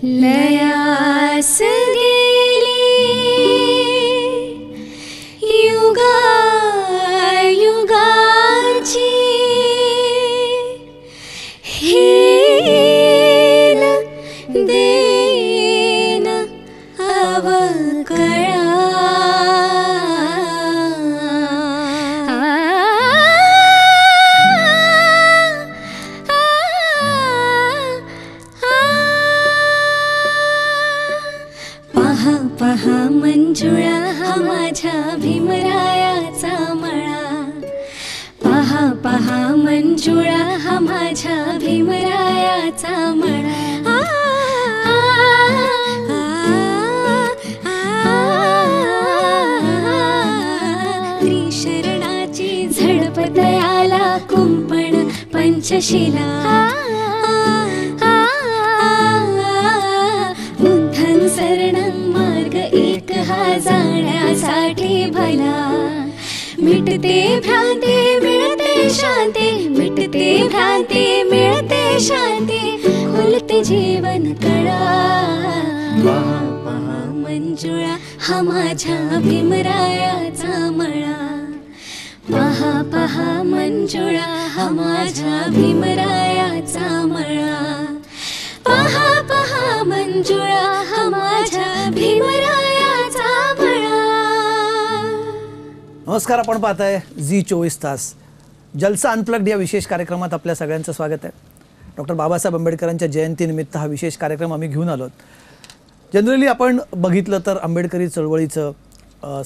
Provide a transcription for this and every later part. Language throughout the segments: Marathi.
लयास गेली युगा युगाची हेन देन अवकळा पहा मंजुळा हा माझ्या भीमरायाचा मळा पहा पहा मंजुळा हा माझ्या भीमरायाचा मळा त्रिशरणाची झडपतयाला कुंपण पंचशिला एक हा जाण्यासाठी भला मिटते भ्रांती मिळते शांती मिटते भ्रांती मिळते शांती खुलते जीवन कळा पहा मंजुळा हा माझ्या भीमरायाचा मळा पहा पहा मंजुळा हा माझ्या भीमरायाचा मळा पहा पहा मंजुळा हा माझ्या भीमरायाचा मळा. नमस्कार, आपण पाहताय झी 24 तास. जलसा अनप्लग्ड या विशेष कार्यक्रमात आपल्या सगळ्यांचं स्वागत आहे. डॉक्टर बाबासाहेब आंबेडकरांच्या जयंतीनिमित्त हा विशेष कार्यक्रम आम्ही घेऊन आलो. जनरली आपण बघितलं तर आंबेडकरी चळवळीचं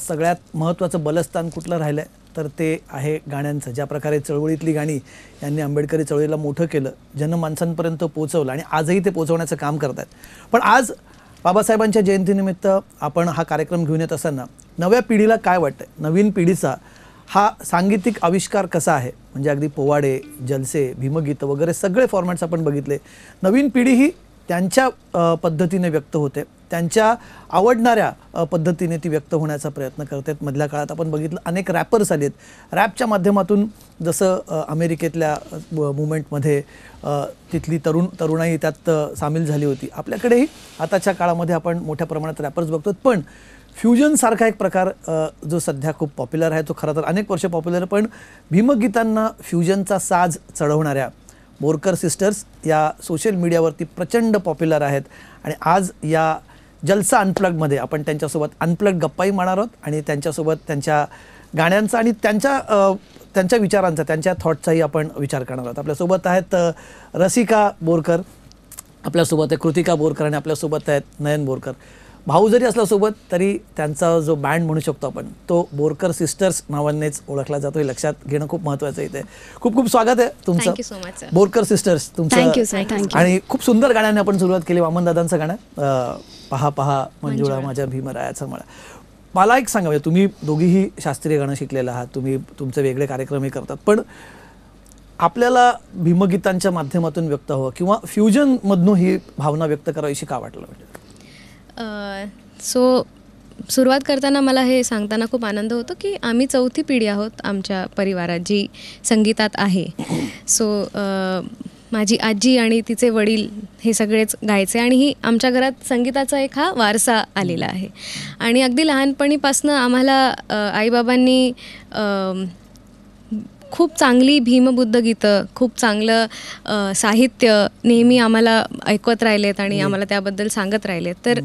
सगळ्यात महत्त्वाचं बलस्थान कुठलं राहिलं आहे तर ते आहे गाण्यांचं. ज्या प्रकारे चळवळीतली गाणी यांनी आंबेडकरी चळवळीला मोठं केलं, जनमानसांपर्यंत पोहोचवलं आणि आजही ते पोहोचवण्याचं काम करत आहेत. पण आज बाबासाहेबांच्या जयंतीनिमित्त आपण हा कार्यक्रम घेऊन येत असताना नव्या पिढीला काय वाटतं, नवीन पिढीचा हा सांगीतिक आविष्कार कसा आहे. म्हणजे अगदी पोवाडे, जलसे, भीमगीतं वगैरे सगळे फॉर्मॅट्स आपण बघितले. नवीन पिढी ही त्यांच्या पद्धतीने व्यक्त होते, त्यांच्या आवडणाऱ्या पद्धतीने ती व्यक्त होण्याचा प्रयत्न करते. मधल्या काळात आपण बघितलं अनेक रॅपर्स आलेत. रॅपच्या माध्यमातून जसं अमेरिकेतल्या मुवमेंटमध्ये तिथली तरुणाई त्यात सामील झाली होती, आपल्याकडेही आताच्या काळामध्ये आपण मोठ्या प्रमाणात रॅपर्स बघतो. पण फ्युजनसारखा एक प्रकार जो सध्या खूप पॉप्युलर आहे, तो खरं तर अनेक वर्ष पॉप्युलर, पण भीमगीतांना फ्युजनचा साज चढवणाऱ्या बोरकर सिस्टर्स या सोशल मीडियावरती प्रचंड पॉप्युलर आहेत. आणि आज या जलसा अनप्लग्डमध्ये आपण त्यांच्यासोबत अनप्लग्ड गप्पाही मारणार आहोत आणि त्यांच्यासोबत त्यांच्या गाण्यांचा आणि त्यांच्या विचारांचा, त्यांच्या थॉट्सचाही आपण विचार करणार आहोत. आपल्यासोबत आहेत रसिका बोरकर, आपल्यासोबत आहे कृतिका बोरकर आणि आपल्यासोबत आहेत नयन बोरकर. भाऊ जरी असल्यासोबत तरी त्यांचा जो बँड म्हणू शकतो आपण तो बोरकर सिस्टर्स नावानेच ओळखला जातो. हे लक्षात घेणं खूप महत्त्वाचं इथे. खूप खूप स्वागत आहे तुमचं बोरकर सिस्टर्स तुमचं. आणि खूप सुंदर गाण्याने आपण सुरुवात केली. वामनदादांचं गाणं पहा पहा मंजुळा माझ्या भीमरायाचा मळा. मला एक सांगा, म्हणजे तुम्ही दोघीही शास्त्रीय गाणं शिकलेलं आहात, तुम्ही तुमचे वेगळे कार्यक्रमही करतात, पण आपल्याला भीमगीतांच्या माध्यमातून व्यक्त हवं किंवा फ्युजनमधून ही भावना व्यक्त करावीशी का वाटलं? म्हणजे सुरुवात करताना मला हे सांगताना खूप आनंद होतो की आम्ही चौथी पिढी आहोत आमच्या परिवारात जी संगीतात आहे. माझी आजी आणि तिचे वडील हे सगळेच गायचे आणि ही आमच्या घरात संगीताचा एक हा वारसा आलेला आहे. आणि अगदी लहानपणीपासून आम्हाला आईबाबांनी खूप चांगली भीमबुद्ध गीतं, खूप चांगलं साहित्य नेहमी आम्हाला ऐकवत राहिलेत आणि आम्हाला त्याबद्दल सांगत राहिलेत. तर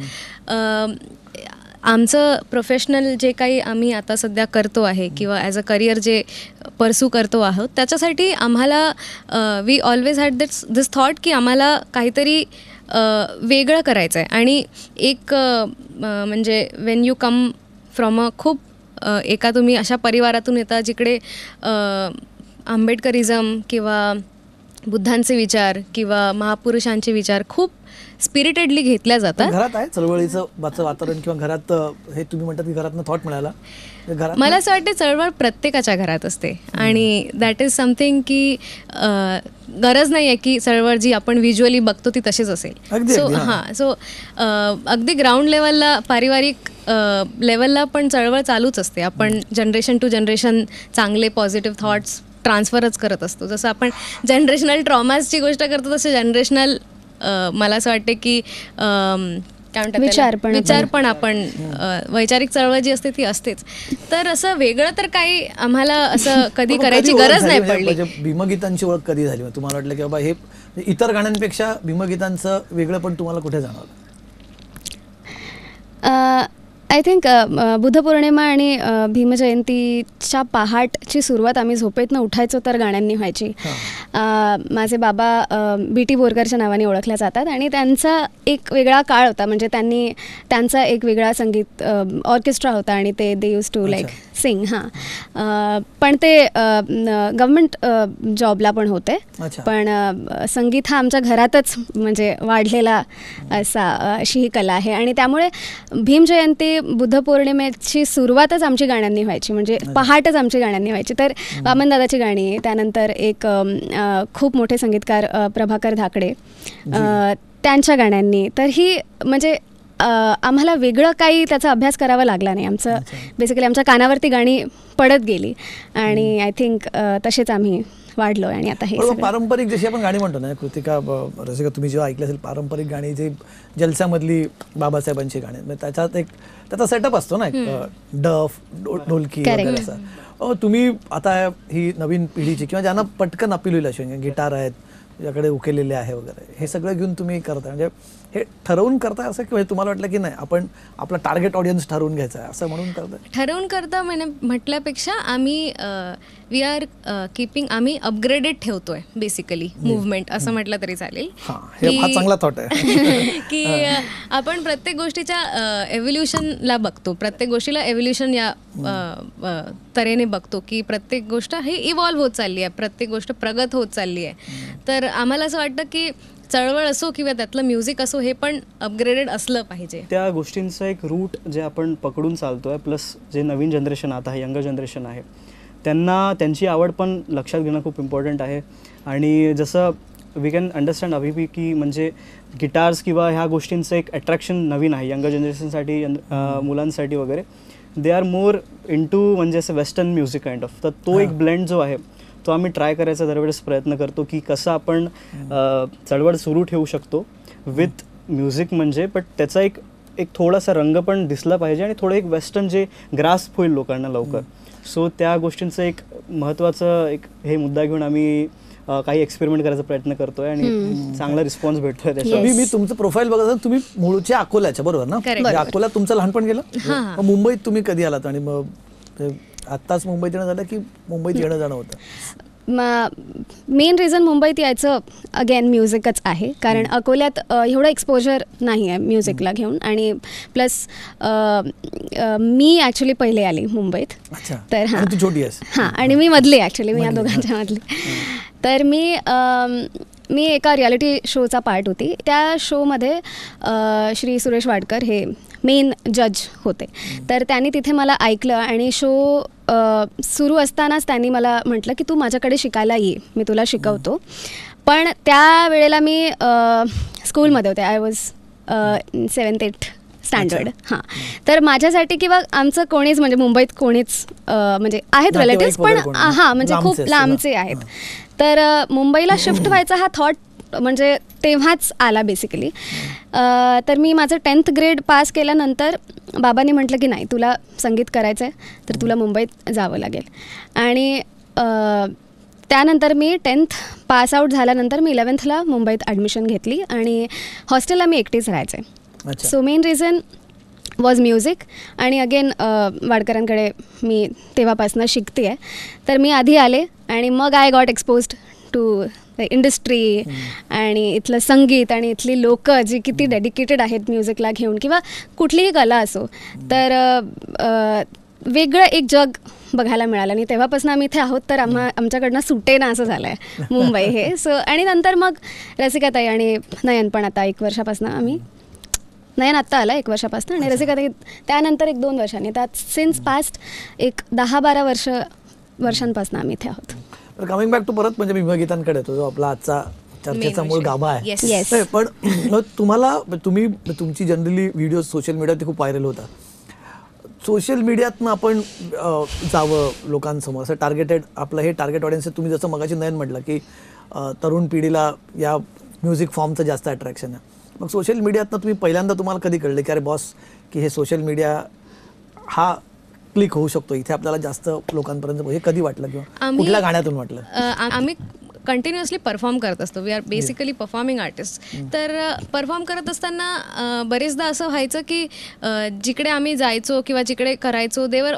आमचं प्रोफेशनल जे काही आम्ही आता सध्या करतो आहे किंवा ॲज अ करिअर जे परस्यू करतो आहोत, त्याच्यासाठी आम्हाला we always had this thought की आम्हाला काहीतरी वेगळं करायचं आहे. आणि एक म्हणजे when you come from a खूप एका तुम्ही अशा परिवारातून येता जिकडे आंबेडकरिझम किंवा बुद्धांचे विचार किंवा महापुरुषांचे विचार खूप स्पिरिटेडली घेतल्या जातात. घरात आहे चळवळीचं वातावरण किंवा घरात हे तुम्ही म्हणतात की घरातनं थॉट मिळाला घरात? मला असं वाटतं चळवळ प्रत्येकाच्या घरात असते आणि दॅट इज समथिंग की गरज नाही आहे की चळवळ जी आपण व्हिज्युअली बघतो ती तशीच असेल. सो अगदी ग्राउंड लेवलला पारिवारिक लेवलला पण चळवळ चालूच असते. आपण जनरेशन टू जनरेशन चांगले पॉझिटिव्ह थॉट्स ट्रान्सफरच करत असतो. जसं आपण जनरेशनल ट्रॉमासची गोष्ट करतो तसे जनरेशनल मला असं वाटते की काय म्हणतात विचार पण आपण वैचारिक चळवळ जी असते ती असतेच. तर असं वेगळं तर काही आम्हाला असं कधी करायची गरज नाही पडली. भीमगीतांची ओळख कधी झाली? तुम्हाला वाटलं की बाबा हे इतर गाण्यांपेक्षा भीमगीतांचं वेगळं पण तुम्हाला कुठे जाणवलं? आय थिंक बुद्धपौर्णिमा आणि भीमजयंतीच्या पहाटची सुरुवात आम्ही झोपेतनं उठायचो तर गाण्यांनी व्हायची. माझे बाबा BT बोरकरच्या नावाने ओळखल्या जातात आणि त्यांचा एक वेगळा काळ होता. म्हणजे त्यांचा एक वेगळा संगीत ऑर्केस्ट्रा होता आणि ते दे यूज टू लाईक सिंग. पण ते गव्हर्मेंट जॉबला पण होते. पण संगीत हा आमच्या घरातच म्हणजे वाढलेला अशी ही कला आहे आणि त्यामुळे भीमजयंती बुद्धपौर्णिमेची सुरुवातच आमची गाण्यांनी व्हायची. म्हणजे पहाटच आमची गाण्यांनी व्हायची. तर वामनदादाची गाणी, त्यानंतर एक खूप मोठे संगीतकार प्रभाकर धाकडे त्यांच्या गाण्यांनी. तर ही म्हणजे आम्हाला वेगळं काही त्याचा अभ्यास करावा लागला नाही. आमचं बेसिकली आमच्या कानावरती गाणी पडत गेली आणि आय थिंक तसेच आम्ही वाढलो. आणि आता हे पारंपरिक जशी आपण गाणी म्हणतो ना कृतिका रसिका, तुम्ही जेव्हा ऐकलं असेल पारंपरिक गाणी जे जलसामधली बाबासाहेबांची गाणी, त्याच्यात एक त्याचा सेटअप असतो ना, एक डफ ढोलकी वगैरे असं. तुम्ही आता ही नवीन पिढीची किंवा ज्यांना पटकन अपील होईल अशी गिटार आहेत, ज्याकडे उकेलेले आहे वगैरे, हे सगळं घेऊन तुम्ही करताय, म्हणजे हे ठरवून करताय असं किंवा तुम्हाला वाटलं की नाही आपण आपला टार्गेट ऑडियन्स ठरवून घ्यायचा आहे असं म्हणून करताय? ठरवून करता म्हटल्यापेक्षा आम्ही वी आर कीपिंग, आम्ही अपग्रेडेड ठेवतोय बेसिकली मुवमेंट असं म्हटलं तरी चालेल. हा चांगला थॉट आहे की आपण प्रत्येक गोष्टीच्या एव्होल्युशनला बघतो, प्रत्येक गोष्टीला एव्होल्युशन या तऱ्हेने बघतो की प्रत्येक गोष्ट ही इव्हॉल्व्ह होत चालली आहे, प्रत्येक गोष्ट प्रगत होत चालली आहे. तर आम्हाला असं वाटतं की चळवळ असो किंवा त्यातलं म्युझिक असो हे पण अपग्रेडेड असलं पाहिजे. त्या गोष्टींचं एक रूट जे आपण पकडून चालतोय, प्लस जे नवीन जनरेशन आता आहे, यंगर जनरेशन आहे, त्यांना त्यांची आवड पण लक्षात घेणं खूप इम्पॉर्टंट आहे. आणि जसं वी कॅन अंडरस्टँड अभिपी की म्हणजे गिटार्स किंवा ह्या गोष्टींचं एक अट्रॅक्शन नवीन आहे यंगर जनरेशनसाठी, मुलांसाठी वगैरे. दे आर मोर इंटू म्हणजे असं वेस्टर्न म्युझिक काइंड ऑफ. तर तो एक ब्लेंड जो आहे तो आम्ही ट्राय करायचा दरवेळेस प्रयत्न करतो की कसं आपण चळवळ सुरू ठेवू शकतो विथ म्युझिक म्हणजे, बट त्याचा एक थोडासा रंग पण दिसला पाहिजे आणि थोडं एक वेस्टर्न जे ग्रास्प होईल लोकांना लवकर. सो त्या गोष्टींचं एक महत्त्वाचं एक हे मुद्दा घेऊन आम्ही काही एक्सपेरिमेंट करायचा प्रयत्न करतोय आणि चांगला रिस्पॉन्स भेटतोय त्याच्यावर. मी तुमचं प्रोफाईल बघत असाल, तुम्ही मूळच्या अकोल्याच्या बरोबर ना? अकोल्यात तुमचं लहानपण गेलं, मुंबईत तुम्ही कधी आलात आणि मग आत्ताच मुंबईत येणं झालं की मुंबईत येणं जाणं होतं? मेन रिझन मुंबईत यायचं अगेन म्युझिकच आहे, कारण अकोल्यात एवढं एक्सपोजर नाही आहे म्युझिकला घेऊन. आणि प्लस मी ॲक्च्युली पहिले आली मुंबईत. तर हां, आणि मी मधली ॲक्च्युली, मी या दोघांच्या मधली. तर मी एका रियालिटी शोचा पार्ट होती. त्या शोमध्ये श्री सुरेश वाडकर हे मेन जज होते. तर त्यांनी तिथे मला ऐकलं आणि शो सुरू असतानाच त्यांनी मला म्हटलं की तू माझ्याकडे शिकायला ये, मी तुला शिकवतो. पण त्या वेळेला मी स्कूलमध्ये होते, आय वॉज 7th-8th स्टँडर्ड. हां, तर माझ्यासाठी किंवा आमचं कोणीच म्हणजे मुंबईत कोणीच म्हणजे आहेत रिलेटिव्स पण म्हणजे खूप लांबचे आहेत. तर मुंबईला शिफ्ट व्हायचा हा थॉट म्हणजे तेव्हाच आला बेसिकली. तर मी माझं 10th ग्रेड पास केल्यानंतर बाबांनी म्हटलं की नाही, तुला संगीत करायचं आहे तर तुला मुंबईत जावं लागेल. आणि त्यानंतर मी 10th पास आऊट झाल्यानंतर मी 11thला मुंबईत ॲडमिशन घेतली आणि हॉस्टेलला मी एकटीच राहायचे. So main reason was music. आणि अगेन वाडकरांकडे मी तेव्हापासून शिकते आहे. तर मी आधी आले आणि मग I got exposed to the industry आणि इथलं संगीत आणि इथली लोकं जी किती डेडिकेटेड आहेत म्युझिकला घेऊन किंवा कुठलीही कला असो. तर वेगळं एक जग बघायला मिळालं आणि तेव्हापासून आम्ही इथे आहोत, तर आमच्याकडनं सुटे ना असं झालं आहे मुंबई हे. सो आणि नंतर मग रसिकाताई आणि नयन पण आता 1 वर्षापासून आम्ही, नयन आत्ता आला 1 वर्षापासून आणि रसिकाताई त्यानंतर 1-2 वर्षांनी, त्यात सिन्स पास्ट 10-12 वर्षांपासून आम्ही इथे आहोत. कमिंग बॅक टू परत म्हणजे भीमगीतांकडे येतो, जो आपला आजचा चर्चेचा मूळ गाभा आहे. Yes. नाही, पण तुमची जनरली व्हिडिओ सोशल मीडियावरती खूप व्हायरल होता. सोशल मीडियातनं आपण जावं लोकांसमोर, असं टार्गेटेड आपलं हे टार्गेट ऑडियन्स आहे. तुम्ही जसं मगाशी नयन म्हटलं की तरुण पिढीला या म्युझिक फॉर्मचं जास्त अट्रॅक्शन आहे. मग सोशल मीडियातनं तुम्ही पहिल्यांदा तुम्हाला कधी कळलं की अरे बॉस की हे सोशल मीडिया हा क्लिक होऊ शकतो, इथे आपल्याला जास्त लोकांपर्यंत, हे कधी वाटलं किंवा कुठल्या गाण्यातून वाटलं? आम्ही कंटिन्युअसली परफॉर्म करत असतो. We are basically performing artist. तर परफॉर्म करत असताना बरेचदा असं व्हायचं की जिकडे आम्ही जायचो किंवा जिकडे करायचो देवर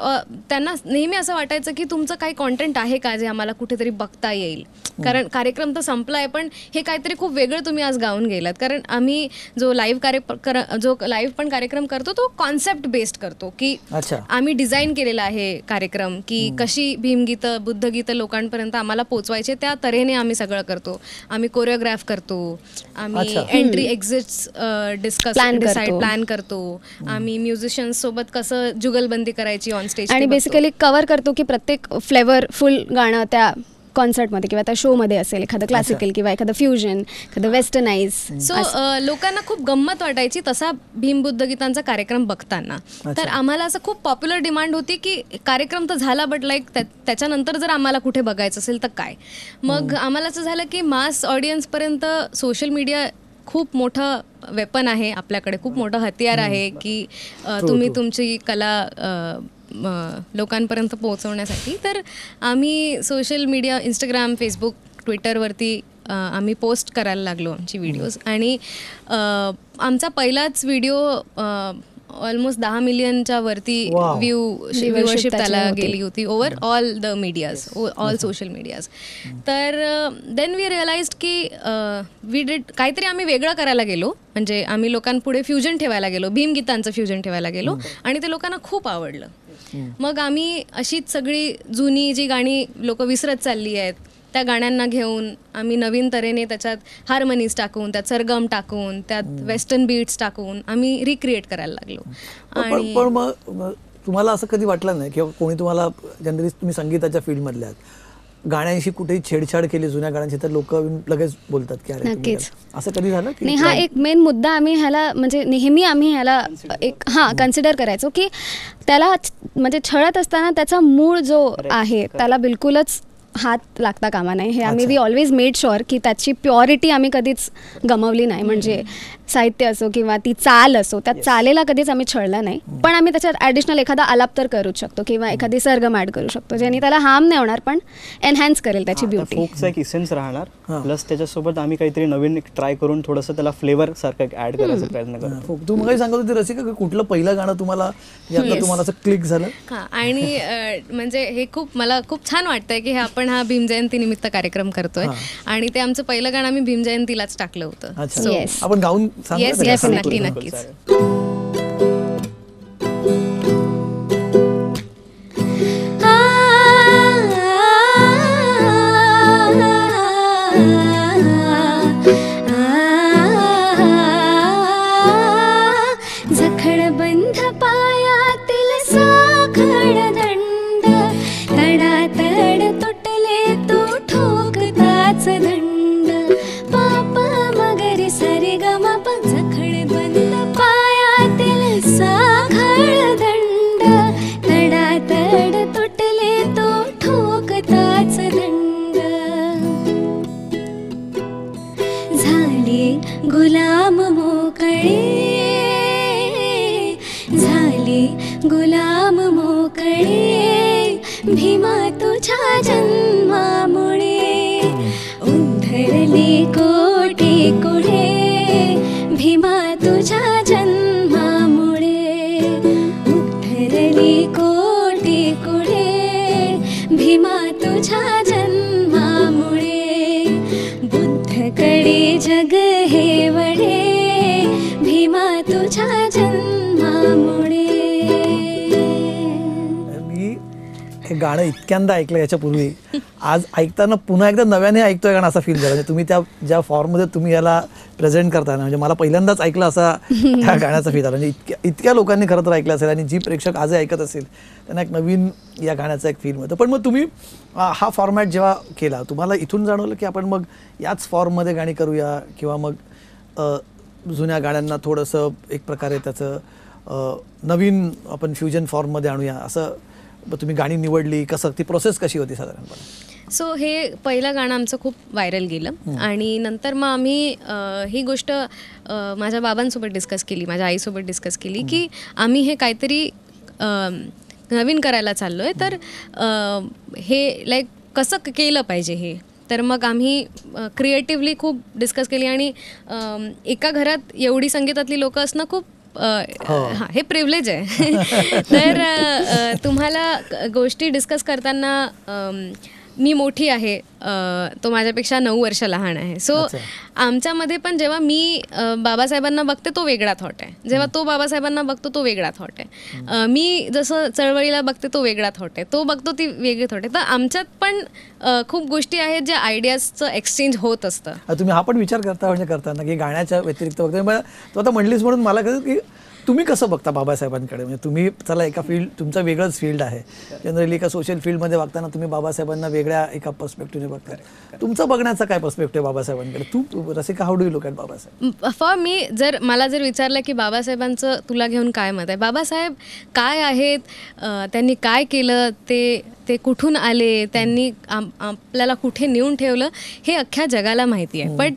त्यांना नेहमी असं वाटायचं की तुमचं काही कॉन्टेंट आहे का जे आम्हाला कुठेतरी बघता येईल. कारण कार्यक्रम तर संपला आहे, पण हे काहीतरी खूप वेगळं तुम्ही आज गाऊन गेलात. कारण आम्ही जो लाईव्ह पण कार्यक्रम करतो तो कॉन्सेप्ट बेस्ड करतो की आम्ही डिझाईन केलेला आहे कार्यक्रम की कशी भीमगीतं बुद्धगीतं लोकांपर्यंत आम्हाला पोचवायचे, त्या तऱ्हेने आम्ही सगळं करतो. आम्ही कोरिओग्राफ करतो, आम्ही एंट्री एक्झिट्स प्लॅन करतो, आम्ही म्युझिशियन्स सोबत कसं जुगलबंदी करायची ऑन स्टेज, आणि बेसिकली कव्हर करतो की प्रत्येक फ्लेवरफुल गाणं त्या कॉन्सर्टमध्ये किंवा त्या शोमध्ये असेल, एखादं क्लासिकल किंवा एखादं फ्युजन, एखादं वेस्टर्नाइज. सो लोकांना खूप गंमत वाटायची तसा भीम बुद्धगीतांचा कार्यक्रम बघताना. तर आम्हाला असं खूप पॉप्युलर डिमांड होती की कार्यक्रम तर झाला, बट लाईक त्याच्यानंतर जर आम्हाला कुठे बघायचं असेल तर काय. मग आम्हाला असं झालं की मास ऑडियन्सपर्यंत सोशल मीडिया खूप मोठं वेपन आहे आपल्याकडे, खूप मोठं हत्यार आहे की तुम्ही तुमची कला लोकांपर्यंत पोहोचवण्यासाठी. तर आम्ही सोशल मीडिया, इंस्टाग्राम, फेसबुक, ट्विटरवरती आम्ही पोस्ट करायला लागलो आमची व्हिडिओज. आणि आमचा पहिलाच व्हिडिओ ऑलमोस्ट 10 मिलियनच्या वरती व्ह्यूअरशिप त्याला गेली होती over all the medias, all social medias. तर देन वी रिअलाइज्ड की वी डिड काहीतरी आम्ही वेगळं करायला गेलो. म्हणजे आम्ही लोकांपुढे फ्युजन ठेवायला गेलो, भीमगीतांचं फ्युजन ठेवायला गेलो आणि ते लोकांना खूप आवडलं. मग आम्ही अशीच सगळी जुनी जी गाणी लोक विसरत चालली आहेत त्या गाण्यांना घेऊन आम्ही नवीन तऱ्हेने त्याच्यात हार्मनीज टाकून, त्यात सरगम टाकून, त्यात वेस्टर्न बीट्स टाकून आम्ही रिक्रिएट करायला लागलो. आणि पण मग तुम्हाला असं कधी वाटलं नाही किंवा कोणी तुम्हाला, जनरली तुम्ही संगीताच्या फील्डमधले आहात, गाण्यांशी कुठेही छेडछाड केली जुन्या गाण्यांची तर लोक लगेच बोलतात की अरे, असं कधी झालं? नाही, हा एक मेन मुद्दा आम्ही ह्याला म्हणजे नेहमी आम्ही ह्याला एक कन्सिडर करायचो की त्याला म्हणजे छळत असताना त्याचा मूळ जो आहे त्याला बिलकुलच हात लागता कामा नाही. हे आम्ही वी ऑलवेज मेड शुअर की त्याची प्युरिटी आम्ही कधीच गमावली नाही. म्हणजे साहित्य असो किंवा ती चाल असो, त्या चालेला कधीच आम्ही छळला नाही. पण आम्ही त्याच्यात ॲडिशनल एखादा आलाप तर करूच शकतो किंवा एखादी सरगम ॲड करू शकतो, ज्याने त्याला हार्म नाही होणार पण एनहॅन्स करेल त्याची ब्युटी. फोकचा एक इसेन्स राहणार, प्लस त्याच्यासोबत आम्ही काहीतरी नवीन ट्राय करून थोडंसं त्याला फ्लेवर सारखं ऍड करायचा प्रयत्न करतो. तू मग सांगत होती रसिका की कुठलं पहिलं गाणं तुम्हाला तुम्हाला असं क्लिक झालं? हां, आणि म्हणजे हे मला खूप छान वाटतंय की आपण हा भीम जयंती निमित्त कार्यक्रम करतोय आणि ते आमचं पहिलं गाणं आम्ही भीम जयंतीलाच टाकलं होतं. आपण गाऊन नक्की नक्कीच. जखडबंध पायातील साखळ दंड, तडातड तुटले तो ठोकताच दंड, पाप मगरी सरे गमा पण जखडबंध पायातील साखळ दंड, तडातड तुटले तो ठोकताच दंड, झाले गुलाम मोकळे, झाले गुलाम मोकळे, भीमा तुझ्या जन्मामुळे, उद्धरले कोटी कुळे, भीमा तुझ्या जन्मामुळे, उद्धरले कोटी कुळे, भीमा तुझ्या जन्मामुळे, बुद्धकडे जग हे वळे, भीमा तुझ्या जन्मामुळे. हे गाणं इतक्यांदा ऐकलं याच्यापूर्वी, आज ऐकताना पुन्हा एकदा नव्याने ऐकतोय गाणं असा फील झाला. म्हणजे तुम्ही त्या ज्या फॉर्ममध्ये तुम्ही याला प्रेझेंट करताय ना, म्हणजे मला पहिल्यांदाच ऐकलं असा त्या गाण्याचा फील आला. म्हणजे इतक्या लोकांनी खरं तर ऐकलं असेल आणि जी प्रेक्षक आजही ऐकत असेल त्यांना एक नवीन या गाण्याचा एक फील मिळतो. पण मग तुम्ही हा फॉर्मॅट जेव्हा केला, तुम्हाला इथून जाणवलं की आपण मग याच फॉर्ममध्ये गाणी करूया, किंवा मग जुन्या गाण्यांना थोडंसं एक प्रकारे त्याचं नवीन आपण फ्युजन फॉर्ममध्ये आणूया, असं तुम्ही गाणी निवडली, कसं ती प्रोसेस कशी होती साधारणपणे? सो हे पहिलं गाणं आमचं खूप व्हायरल गेलं आणि नंतर मग आम्ही ही गोष्ट माझ्या बाबांसोबत डिस्कस केली, माझ्या आईसोबत डिस्कस केली की आम्ही हे काहीतरी नवीन करायला चाललो आहे, तर हे लाईक कसं केलं पाहिजे हे. तर मग आम्ही क्रिएटिव्हली खूप डिस्कस केली आणि एका घरात एवढी संगीतातली लोकं असणं खूप हां हे प्रिव्हिलेज आहे. तर तुम्हाला गोष्टी डिस्कस करताना मी मोठी आहे, तो माझ्यापेक्षा 9 वर्ष लहान आहे. सो आमच्यामध्ये पण जेव्हा मी बाबासाहेबांना बघते तो वेगळा थॉट आहे, जेव्हा तो बाबासाहेबांना बघतो तो वेगळा थॉट आहे, मी जसं चळवळीला बघते तो वेगळा थॉट आहे, तो बघतो ती वेगळी थॉट आहे. तर आमच्यात पण खूप गोष्टी आहेत ज्या आयडियाजचं एक्सचेंज होत असतं. तुम्ही हा पण विचार करता म्हणजे करताना की गाण्याच्या व्यतिरिक्त बघता, तू आता म्हणलीस म्हणून मला कसं की तुम्ही कसं बघता बाबासाहेबांकडे? म्हणजे तुम्ही चला एका फील्ड, तुमचं वेगळंच फील्ड आहे, जनरली एका सोशल फील्डमध्ये वागताना तुम्ही बाबासाहेबांना वेगळ्या एका पर्स्पेक्टिव्हने बघता. तुमचं बघण्याचा काय पर्स्पेक्टिव्ह बाबासाहेबांकडे? तू Rasika, how do you look at Babasaheb? For me, मला जर विचारलं की बाबासाहेबांचं तुला घेऊन काय मत आहे, बाबासाहेब काय आहेत, त्यांनी काय केलं, ते कुठून आले, त्यांनी आपल्याला कुठे नेऊन ठेवलं, हे अख्ख्या जगाला माहिती आहे. बट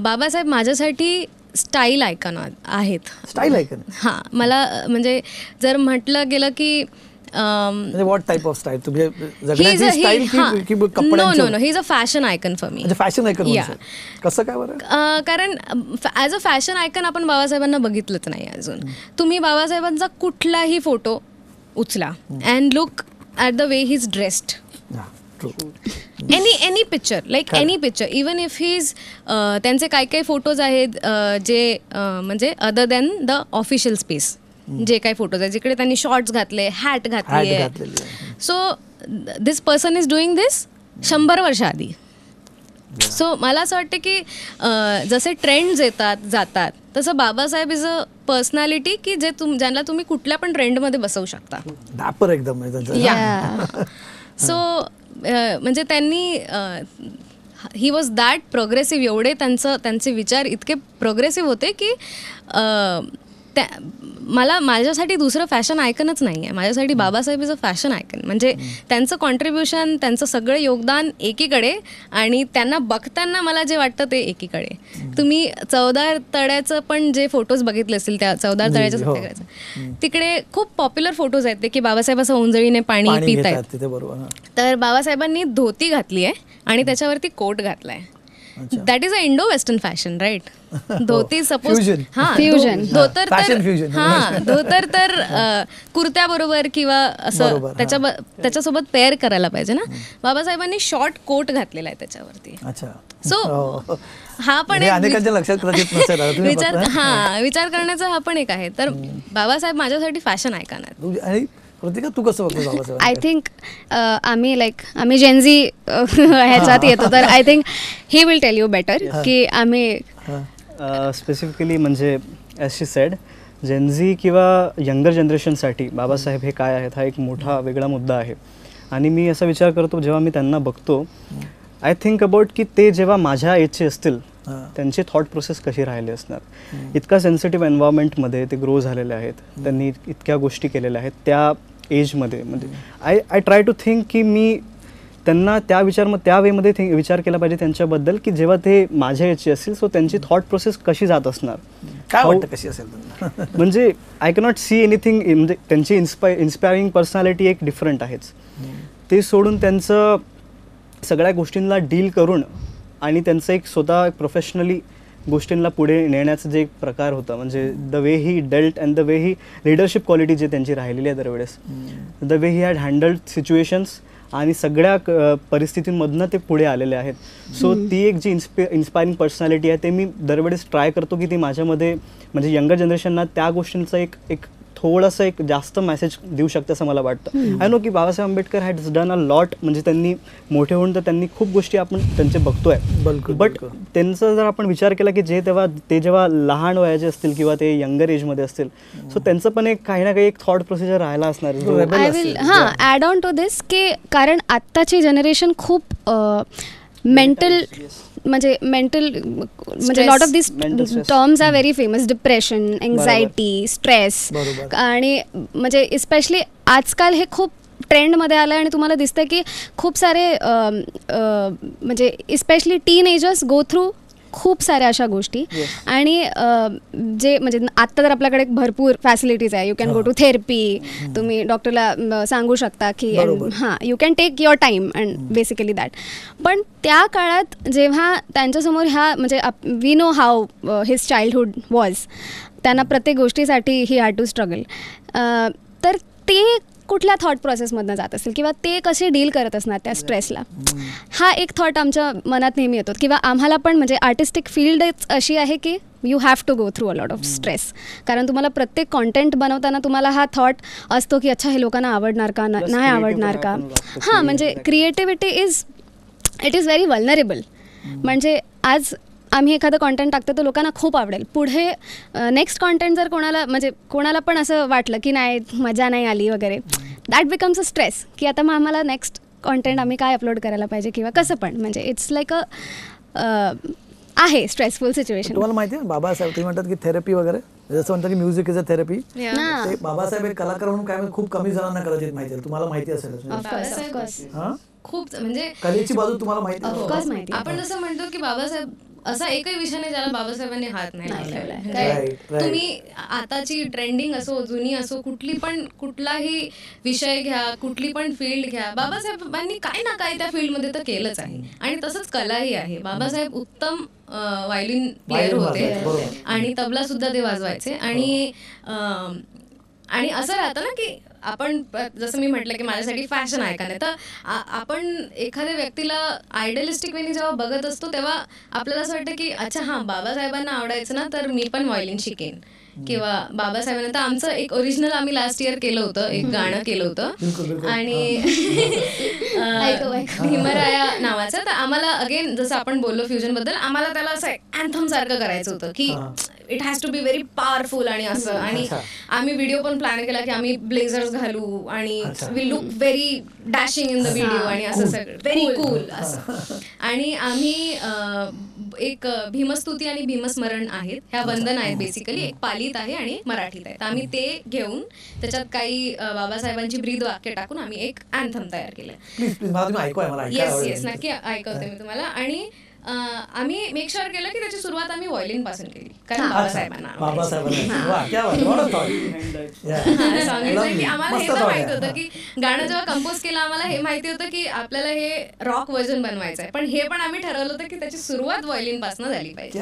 बाबासाहेब माझ्यासाठी स्टाईल आयकॉन आहेत. Style icon? हां, मला म्हणजे जर म्हटलं गेलं की व्हॉट टाइप ऑफ स्टाईल? तुम्ही जगण्याची स्टाईल की कपड्यांची? No, he is a fashion icon for me. म्हणजे फॅशन आयकॉन कसं काय बरं? कारण ॲज अ फॅशन आयकॉन आपण बाबासाहेबांना बघितलंच नाही अजून. तुम्ही बाबासाहेबांचा कुठलाही फोटो उचला and look at the way he is dressed, any picture, like any picture, even if he is, त्यांचे काही काही फोटोज आहेत जे म्हणजे other than the official space, जे काही फोटोज आहेत जिकडे त्यांनी शॉर्ट्स घातले, हॅट घातली आहे. So this person is doing this 100 वर्ष आधी. सो मला असं वाटतं की जसे ट्रेंड्स येतात जातात, तसं बाबासाहेब इज अ पर्सनॅलिटी की जे ज्यांना तुम्ही कुठल्या पण ट्रेंडमध्ये बसवू शकता. डॅपर एकदम. सो म्हणजे त्यांनी ही वॉज दॅट प्रोग्रेसिव्ह, एवढे त्यांचे विचार इतके प्रोग्रेसिव्ह होते की माझ्यासाठी दुसरं फॅशन आयकनच नाही आहे. माझ्यासाठी Babasaheb is a fashion icon. म्हणजे त्यांचं कॉन्ट्रीब्युशन, त्यांचं सगळं योगदान एकीकडे आणि त्यांना बघताना मला जे वाटतं ते एकीकडे. तुम्ही चवदार तळ्याचं पण जे फोटोज बघितले असतील, त्या चवदार तळ्याच्या सत्याग्रहाचं, तिकडे खूप पॉप्युलर फोटोज आहेत ते की बाबासाहेब असं उंजळीने पाणी पित आहेत. तर बाबासाहेबांनी धोती घातली आहे आणि त्याच्यावरती कोट घातला आहे. That is a Indo western fashion, right? Dhoti suppose fusion, धोतर तर कुर्त्याबरोबर किंवा असं त्याच्यासोबत पेअर करायला पाहिजे ना. बाबासाहेबांनी शॉर्ट कोट घातलेला आहे त्याच्यावरती. सो हा पण विचार करण्याचा हा पण एक आहे. तर बाबासाहेब माझ्यासाठी फॅशन आयकॉन आहेत. तू कसं बघतो बाबासाहेब? आय थिंक आम्ही जेनझी ह्याच्यात येतो, तर I think he will tell you better की आम्ही स्पेसिफिकली म्हणजे ॲज शी सेड, जेनझी किंवा यंगर जनरेशनसाठी बाबासाहेब हे काय आहेत हा एक मोठा वेगळा मुद्दा आहे. आणि मी असा विचार करतो जेव्हा मी त्यांना बघतो, आय थिंक अबाउट की ते जेव्हा माझ्या एजचे असतील त्यांची थॉट प्रोसेस कशी राहिली असणार. इतका सेन्सिटिव्ह एन्व्हायरमेंटमध्ये ते ग्रो झालेले आहेत, त्यांनी इतक्या गोष्टी केलेल्या आहेत त्या एजमध्ये. म्हणजे आय ट्राय टू थिंक की मी त्यांना त्या वेमध्ये विचार केला पाहिजे त्यांच्याबद्दल की जेव्हा ते माझ्या एजचे असतील, सो त्यांची थॉट प्रोसेस कशी जात असणार, काय वाटतं कशी असेल? म्हणजे आय कॅनॉट सी एनिथिंग, म्हणजे त्यांची इन्स्पायरिंग पर्सनॅलिटी एक डिफरंट आहेच. ते सोडून त्यांचं सगळ्या गोष्टींना डील करून आणि त्यांचं एक स्वतः प्रोफेशनली गोष्टींना पुढे नेण्याचं जे एक प्रकार होता, म्हणजे the way he dealt and the way he leadership quality जे त्यांची राहिलेली आहे दरवेळेस, the way he had handheld situations आणि सगळ्या परिस्थितींमधनं ते पुढे आलेले आहेत. सो ती एक जी इन्स्पायरिंग पर्सनॅलिटी आहे ते मी दरवेळेस ट्राय करतो की ती माझ्यामध्ये, म्हणजे यंगर जनरेशनना त्या गोष्टींचा एक थोडंसं एक जास्त मेसेज देऊ शकतं असं मला वाटतं. आय नो की Babasaheb Ambedkar had done a lot, म्हणजे त्यांनी मोठे होऊन तर त्यांनी खूप गोष्टी आपण त्यांचे बघतोय. बट त्यांचा जर आपण विचार केला की ते जेव्हा लहान वयाचे असतील किंवा ते यंगर एजमध्ये असतील, सो त्यांचं पण एक काही ना काही एक थॉट प्रोसिजर राहायला असणार. I will add on to this की कारण आत्ताची जनरेशन खूप मेंटल म्हणजे lot of this terms are very famous, depression, anxiety, stress, आणि म्हणजे इस्पेशली आजकाल हे खूप ट्रेंडमध्ये आलं आहे आणि तुम्हाला दिसतं की खूप सारे म्हणजे इस्पेशली टीनएजर्स गो थ्रू खूप साऱ्या अशा गोष्टी. आणि जे म्हणजे आत्ता तर आपल्याकडे भरपूर फॅसिलिटीज आहे. You can go to therapy, तुम्ही डॉक्टरला सांगू शकता की हां you can take your time and basically that. पण त्या काळात जेव्हा त्यांच्यासमोर ह्या म्हणजे we know how his childhood was, त्यांना प्रत्येक गोष्टीसाठी ही हॅड टू स्ट्रगल, तर ते कुठल्या थॉट प्रोसेसमधनं जात असेल किंवा ते कसे डील करत असणार त्या स्ट्रेसला, हा एक थॉट आमच्या मनात नेहमी येतो. किंवा आम्हाला पण म्हणजे आर्टिस्टिक फील्डच अशी आहे की you have to go through a lot of stress, कारण तुम्हाला प्रत्येक कॉन्टेंट बनवताना तुम्हाला हा थॉट असतो की अच्छा हे लोकांना आवडणार का नाही आवडणार का. हां म्हणजे creativity it is very vulnerable. म्हणजे आज आम्ही एखादं कॉन्टेंट टाकतो तर लोकांना खूप आवडेल, पुढे नेक्स्ट कॉन्टेंट जर कोणाला पण असं वाटलं की नाही मजा नाही आली वगैरे, दॅट बिकम्स अ स्ट्रेस की आता मग आम्हाला नेक्स्ट कॉन्टेंट आम्ही काय अपलोड करायला पाहिजे किंवा कसं पण. म्हणजे इट्स लाईक आहे स्ट्रेसफुल सिच्युएशन. तुम्हाला माहिती आहे बाबासाहेब तुम्ही म्हणतात की थेरपी वगैरे, जसं म्हणतात की म्युझिक इज अ थेरपी, ते बाबासाहेब एक कलाकार म्हणून काय खूप कमी जणांना कदाचित माहिती आहे. तुम्हाला माहिती असेल खूप म्हणजे कलेची बाजू तुम्हाला माहिती. आपण जसं म्हणतो की बाबासाहेब असा एकही विषय नाही ज्याला बाबासाहेबांनी हात नाही लावला. तुम्ही आताची ट्रेंडिंग असो जुनी असो कुठलाही विषय घ्या, कुठली पण फील्ड घ्या, बाबासाहेबांनी काय ना काय त्या फील्डमध्ये तर केलंच आहे. आणि तसंच कलाही आहे. बाबासाहेब उत्तम व्हायोलिन प्लेअर होते आणि तबला सुद्धा ते वाजवायचे. आणि असं राहतं ना की आपण जसं मी म्हटलं की माझ्यासाठी फॅशन आहे का नाही, तर आपण एखाद्या व्यक्तीला आयडियलिस्टिक वेनी जेव्हा बघत असतो तेव्हा आपल्याला असं वाटतं की अच्छा हां बाबासाहेबांना आवडायचं ना तर मी पण व्हायोलिन शिकेन. किंवा बाबासाहेबांना तर आमचं एक ओरिजिनल आम्ही लास्ट इयर केलं होतं, एक गाणं केलं होतं आणि भीमराया नावाचं. तर आम्हाला अगेन जसं आपण बोललो फ्युजन बद्दल, आम्हाला त्याला असं अँथम सारखं करायचं होतं की it has to be very powerful आणि असं. आणि आम्ही व्हिडिओ पण प्लॅन केला की आम्ही ब्लेझर्स घालू आणि we look very dashing in the video आणि असं सगळं व्हेरी कूल असं. आणि आम्ही एक भीमस्तुती आणि भीमस्मरण आहेत, ह्या वंदन आहेत बेसिकली, एक पालीत आहे आणि मराठीत आहे. तर आम्ही ते घेऊन त्याच्यात काही बाबासाहेबांची ब्रीद वाक्य टाकून आम्ही एक अँथम तयार केलं. येस नक्की ऐकवते मी तुम्हाला. आणि आम्ही मेक शुअर केलं की त्याची सुरुवात आम्ही व्हायोलिन पासून केली, कारण बाबासाहेबांना आम्हाला हे तर माहिती होतं की गाणं जेव्हा कंपोज केलं आम्हाला हे माहिती होतं की आपल्याला हे रॉक व्हर्जन बनवायचं आहे, पण हे पण आम्ही ठरवलं होतं की त्याची सुरुवात व्हायोलिन पासून झाली पाहिजे.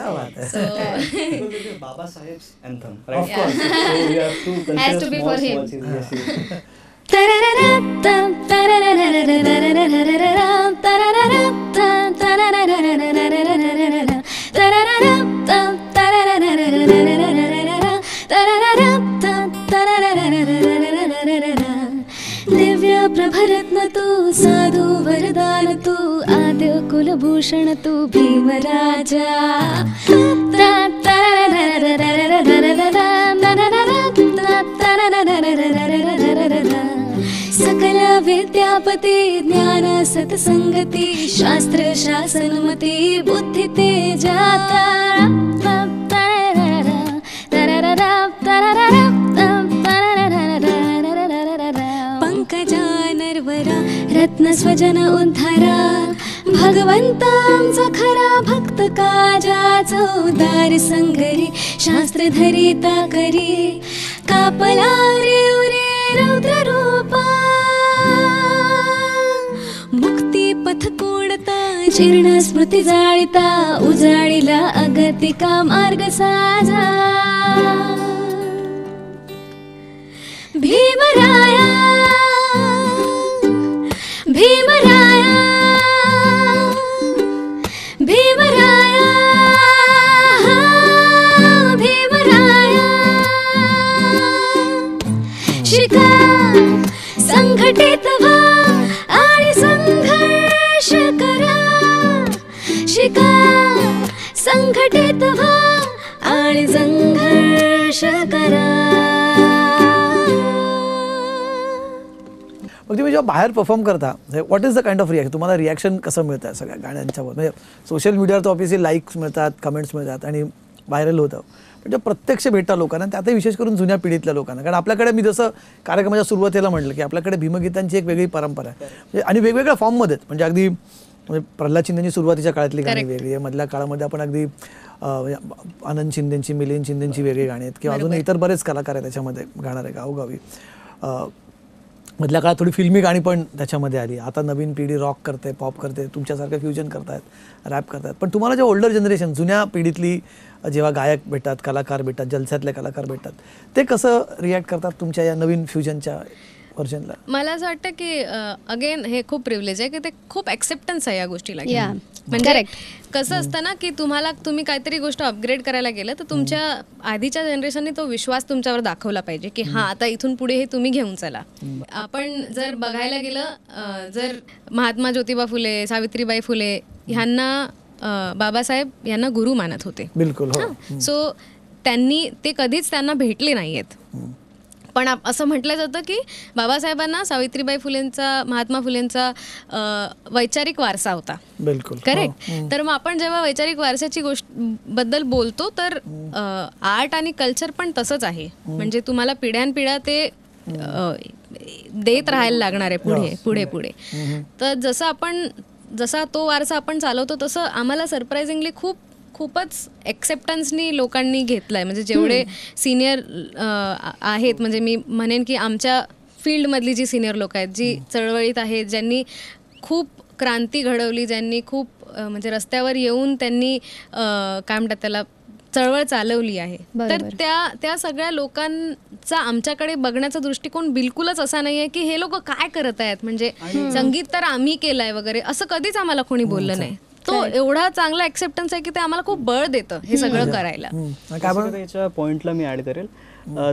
दिव्य प्रभरत्न तू, साधू वरदान तू, आद्य कुलभूषण तू भीमराजा. सकल विद्यापती ज्ञान सत्संगती, शास्त्र शासनमती बुद्धी ते जाता. पंकजा नरवरा रत्न स्वजन उद्धारा, भगवंतांचा खरा भक्त काजाचा उदार संगरी, शास्त्र धरिता करी कापला रे रौद्र रूपा. मुक्ती पथ कोणता जीर्ण स्मृती जाळिता, उजाळीला अगतिका मार्ग साजा. भीमराया भीमराया भीमराया भीमराया. संघटित व्हा आणि संघर्ष करा, शिका संघटित व्हा आणि संघर्ष करा. मग तुम्ही जेव्हा बाहेर परफॉर्म करता what is the kind of reaction, तुम्हाला रिॲक्शन कसं मिळतं सगळ्या गाण्यांच्यावर? म्हणजे सोशल मीडियावर तर ऑब्व्हियसली लाईक्स मिळतात, कमेंट्स मिळतात आणि व्हायरल होतं, पण जेव्हा प्रत्यक्ष भेटता लोकांना, त्यातही विशेष करून जुन्या पिढीतल्या लोकांना, कारण आपल्याकडे मी जसं कार्यक्रमाच्या सुरुवातीला म्हटलं की आपल्याकडे भीमगीतांची एक वेगळी परंपरा आहे म्हणजे आणि वेगवेगळ्या फॉर्ममध्ये, म्हणजे अगदी म्हणजे प्रल्हाद शिंदेची सुरुवातीच्या काळातली गाणी वेगळी आहे, मधल्या काळामध्ये आपण अगदी आनंद शिंदेची, मिलिंद शिंदेची वेगळी गाणी आहेत किंवा अजून इतर बरेच कलाकार आहेत त्याच्यामध्ये गाणारे गावोगावी. मधल्या काळात थोडी फिल्मी गाणी पण त्याच्यामध्ये आली. आता नवीन पिढी रॉक करते, पॉप करते, तुमच्यासारखं फ्युजन करतायत, रॅप करतात. पण तुम्हाला जे ओल्डर जनरेशन, जुन्या पिढीतली जेव्हा गायक भेटतात, कलाकार भेटतात, जलस्यातले कलाकार भेटतात, ते कसं रिॲक्ट करतात तुमच्या या नवीन फ्युजनच्या व्हर्जनला? मला असं वाटतं की अगेन हे खूप प्रिव्हिलेज आहे की ते खूप ॲक्सेप्टन्स आहे या गोष्टीला. Yeah. म्हणजे कसं असतं ना की तुम्ही काहीतरी गोष्ट अपग्रेड करायला गेलं तर तुमच्या आधीच्या जनरेशनने तो विश्वास तुमच्यावर दाखवला पाहिजे की हां आता इथून पुढे हे तुम्ही घेऊन चला. आपण जर बघायला गेलं, जर महात्मा ज्योतिबा फुले, सावित्रीबाई फुले ह्यांना बाबासाहेब यांना गुरु मानत होते. बिलकुल. सो ते कधीच त्यांना भेटले नाही आहेत, पण असं म्हटलं जातं की बाबासाहेबांना सावित्रीबाई फुलेंचा, महात्मा फुलेंचा वैचारिक वारसा होता. बिलकुल करेक्ट. तर मग आपण जेव्हा वैचारिक वारशाची गोष्ट बद्दल बोलतो तर आर्ट आणि कल्चर पण तसंच आहे. म्हणजे तुम्हाला पिढ्यानपिढ्या ते देत राहायला लागणार आहे पुढे पुढे पुढे. तर जसा तो वारसा आपण चालवतो तसं आम्हाला सरप्रायझिंगली खूपच ॲक्सेप्टन्सनी लोकांनी घेतलाय. म्हणजे जेवढे सिनियर आहेत, म्हणजे मी म्हणेन की आमच्या फील्डमधली जी सिनियर लोक आहेत, जी चळवळीत आहेत, ज्यांनी खूप क्रांती घडवली, ज्यांनी खूप म्हणजे रस्त्यावर येऊन त्यांनी काय म्हणतात त्याला चळवळ चालवली आहे, तर त्या सगळ्या लोकांचा आमच्याकडे बघण्याचा दृष्टिकोन बिलकुलच असा नाही आहे की हे लोक काय करत आहेत, म्हणजे संगीत तर आम्ही केलंय वगैरे, असं कधीच आम्हाला कोणी बोललं नाही. तो एवढा चांगला ॲक्सेप्टन्स आहे की ते आम्हाला खूप बळ देतं हे सगळं करायला. याच्या पॉइंटला मी ऍड करेल,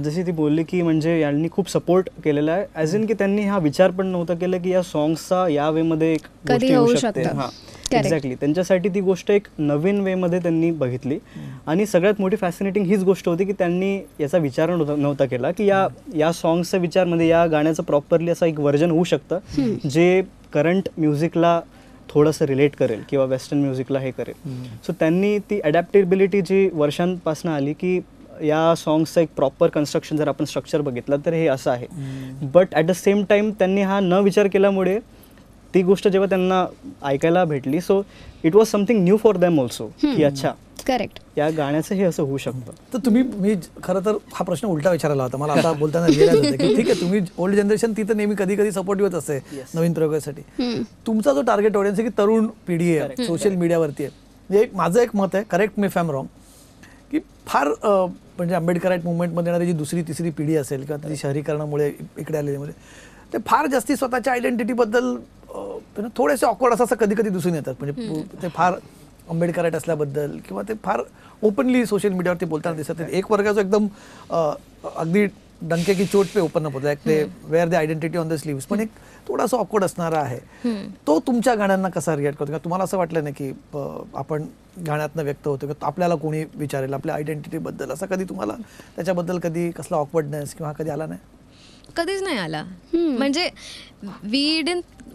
जशी ती बोलली की म्हणजे यांनी खूप सपोर्ट केलेला आहे, ॲज इन की त्यांनी हा विचार पण नव्हता केला की या सॉंग्सचा या वे मध्ये एक गोष्ट येऊ शकते. हा एक्झॅक्टली, त्यांच्यासाठी ती गोष्ट एक नवीन वे मध्ये त्यांनी बघितली. आणि सगळ्यात मोठी फॅसिनेटिंग हीच गोष्ट होती की त्यांनी याचा विचार नव्हता केला की या सॉंग्सचा विचार म्हणजे या गाण्याचं प्रॉपरली असं एक व्हर्जन होऊ शकतं जे करंट म्युझिकला थोडंसं रिलेट करेल किंवा वेस्टर्न म्युझिकला हे करेल. सो त्यांनी ती अडॅप्टेबिलिटी जी वर्षांपासून आली की या सॉंग्सचं एक प्रॉपर कन्स्ट्रक्शन जर आपण स्ट्रक्चर बघितलं तर हे असं आहे. But at the same time त्यांनी हा न विचार केल्यामुळे ती गोष्ट जेव्हा त्यांना ऐकायला भेटली, so it was something new for them also की अच्छा करेक्ट या गाण्याचं हे असं होऊ शकतं. तर मी खरं तर हा प्रश्न उलटा विचारला होता मला आता बोलताना रिअलाइज होतं की ठीक आहे, तुम्ही ओल्ड जनरेशन ती तर नेहमी कधी कधी सपोर्टिव्ह असते नवीन प्रयोगासाठी. तुमचा जो टार्गेट ऑडियन्स आहे की तरुण पिढी आहे, सोशल मीडियावरती आहे, म्हणजे माझं एक मत आहे, correct me if I am wrong, की फार म्हणजे आंबेडकराईट मुवमेंटमध्ये येणारी जी दुसरी तिसरी पिढी असेल किंवा त्याची शहरीकरणामुळे इकडे आलेल्यामुळे ते फार जास्ती स्वतःच्या आयडेंटिटीबद्दल थोडेसे ऑकवर्ड असं कधी कधी दिसून येतात. म्हणजे ते फार आंबेडकराईट असल्याबद्दल किंवा ते फार ओपनली सोशल मीडियावरती बोलताना दिसत. एक वर्ग जो एकदम अगदी डंके की चोट पे ओपन होता है, ते wear the identity on the sleeves, पण एक थोडासा ऑकवर्ड असणारा आहे. तो तुमच्या गाण्यांना कसा रिॲक्ट करतो? तुम्हाला असं वाटलं नाही की आपण गाण्यातनं व्यक्त होतो की आपल्याला कोणी विचारेल आपल्या आयडेंटिटीबद्दल, असं कधी तुम्हाला त्याच्याबद्दल कधी कसला ऑकवर्डनेस किंवा कधी आला नाही? कधीच नाही आला. म्हणजे